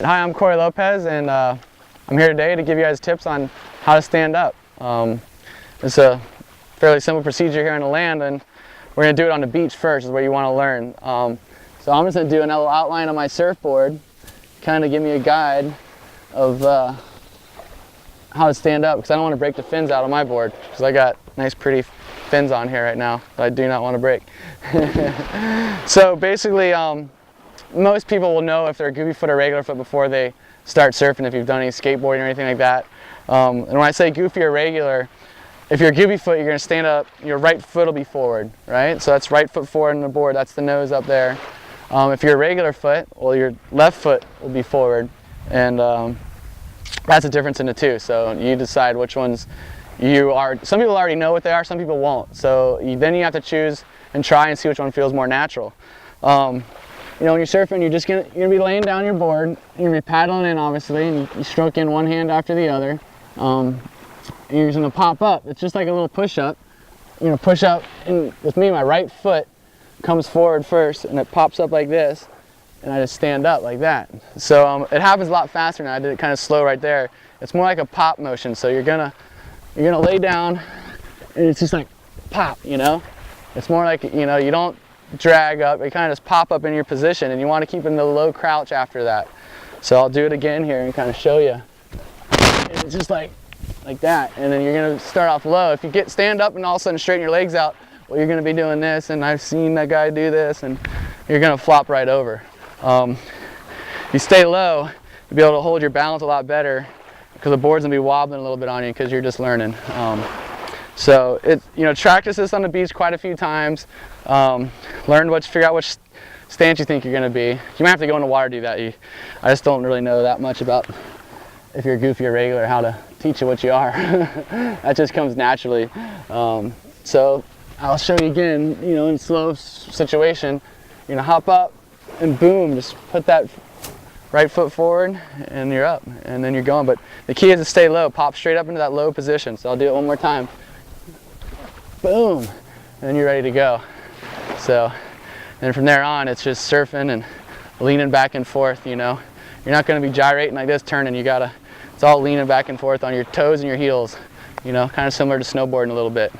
Hi, I'm Lopez, and I'm here today to give you guys tips on how to stand up. It's a fairly simple procedure here on the land, and we're going to do it on the beach first, is where you want to learn. So I'm just going to do another outline on my surfboard, kind of give me a guide of how to stand up, because I don't want to break the fins out on my board, because I got nice pretty fins on here right now that I do not want to break. So basically, most people will know if they're a goofy foot or regular foot before they start surfing, if you've done any skateboarding or anything like that. And when I say goofy or regular, if you're a goofy foot, you're going to stand up, your right foot will be forward, right? So that's right foot forward on the board, that's the nose up there. If you're a regular foot, well, your left foot will be forward, and that's the difference in the two. So you decide which ones you are. Some people already know what they are, some people won't. So then you have to choose and try and see which one feels more natural. You know, when you're surfing, you're gonna be laying down your board, and you're gonna be paddling in, obviously, and you stroke in one hand after the other. And you're just gonna pop up. It's just like a little push-up. You're gonna push up, and with me, my right foot comes forward first, and it pops up like this, and I just stand up like that. So it happens a lot faster now. I did it kind of slow right there. It's more like a pop motion. So you're gonna lay down, and it's just like pop. You know, it's more like, you know, you don't drag up, you kind of just pop up in your position, and you want to keep in the low crouch after that. So I'll do it again here and kind of show you. And it's just like that, and then you're going to start off low. If you stand up and all of a sudden straighten your legs out, well, you're going to be doing this, and I've seen that guy do this, and you're going to flop right over. You stay low, you'll be able to hold your balance a lot better, because the board's going to be wobbling a little bit on you because you're just learning. So practice this on the beach quite a few times. Figure out which stance you think you're going to be. You might have to go in the water to do that. I just don't really know that much about, if you're goofy or regular, how to teach you what you are. That just comes naturally. So I'll show you again, you know, in slow situation, you're going to hop up and boom, just put that right foot forward and you're up, and then you're going. But the key is to stay low, pop straight up into that low position. So I'll do it one more time. Boom, and then you're ready to go. So then from there on, it's just surfing and leaning back and forth. You know, you're not going to be gyrating like this, turning. It's all leaning back and forth on your toes and your heels. You know, kind of similar to snowboarding a little bit.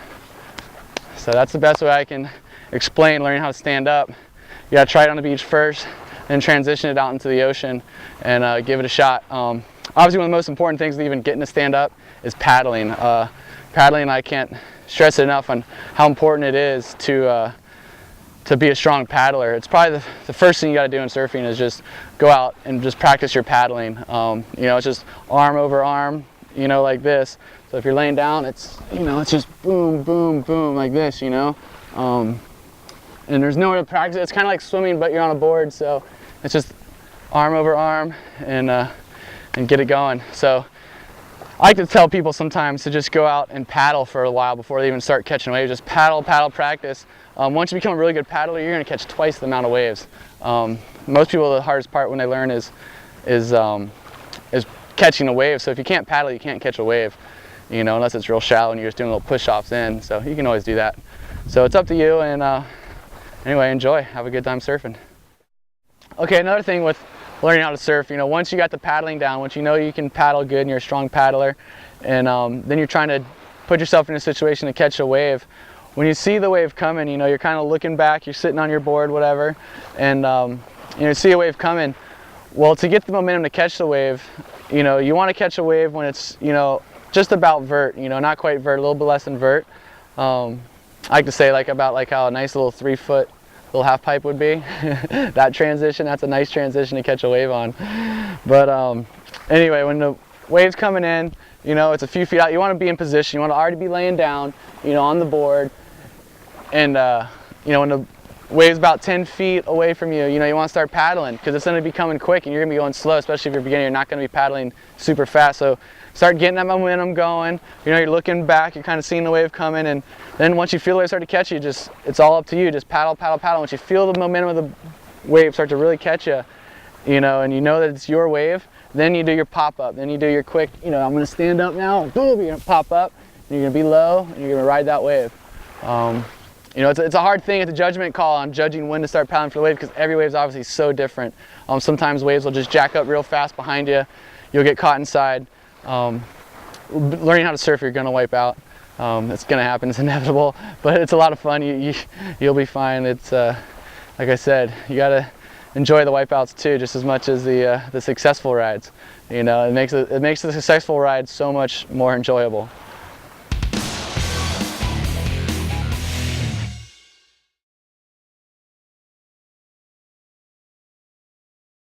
So that's the best way I can explain learning how to stand up. You got to try it on the beach first, then transition it out into the ocean and give it a shot. Obviously, one of the most important things to even getting to stand up is paddling. Paddling, I can't stress it enough on how important it is to be a strong paddler. It's probably the first thing you got to do in surfing is just go out and just practice your paddling. You know, it's just arm over arm, you know, like this. So if you're laying down, it's just boom, boom, boom, like this, you know. And there's nowhere to practice. It's kind of like swimming, but you're on a board, so it's just arm over arm and get it going. So I like to tell people sometimes to just go out and paddle for a while before they even start catching waves. Just paddle, practice. Once you become a really good paddler, you're going to catch twice the amount of waves. Most people, the hardest part when they learn is catching a wave. So if you can't paddle, you can't catch a wave, you know, unless it's real shallow and you're just doing little push-offs in. So you can always do that. So it's up to you, and anyway, enjoy. Have a good time surfing. Okay, another thing with learning how to surf, you know, once you got the paddling down, once you know you can paddle good and you're a strong paddler, and then you're trying to put yourself in a situation to catch a wave. When you see the wave coming, you know, you're kind of looking back, you're sitting on your board, whatever, and you know, see a wave coming. Well, to get the momentum to catch the wave, you know, you want to catch a wave when it's, you know, just about vert, you know, not quite vert, a little bit less than vert. I like to say about how a nice little 3-foot little half pipe would be. That transition, that's a nice transition to catch a wave on. But anyway, when the wave's coming in, you know, it's a few feet out, you want to be in position, you want to already be laying down, you know, on the board, and you know, when the wave's about 10 feet away from you, you know, you want to start paddling, because it's going to be coming quick and you're going to be going slow, especially if you're a beginner. You're not going to be paddling super fast. So start getting that momentum going. You know, you're looking back, you're kind of seeing the wave coming, and then once you feel the wave start to catch you, it's all up to you. Just paddle, paddle, paddle. Once you feel the momentum of the wave start to really catch you, you know, and you know that it's your wave, then you do your pop-up. Then you do your quick, you know, I'm going to stand up now, boom, you're going to pop up, and you're going to be low, and you're going to ride that wave. You know, it's a hard thing. It's a judgment call on judging when to start paddling for the wave, because every wave is obviously so different. Sometimes waves will just jack up real fast behind you. You'll get caught inside. Learning how to surf, you're going to wipe out. It's going to happen. It's inevitable, but it's a lot of fun. You'll be fine. It's like I said, you got to enjoy the wipeouts too, just as much as the successful rides. You know, it makes the successful ride so much more enjoyable.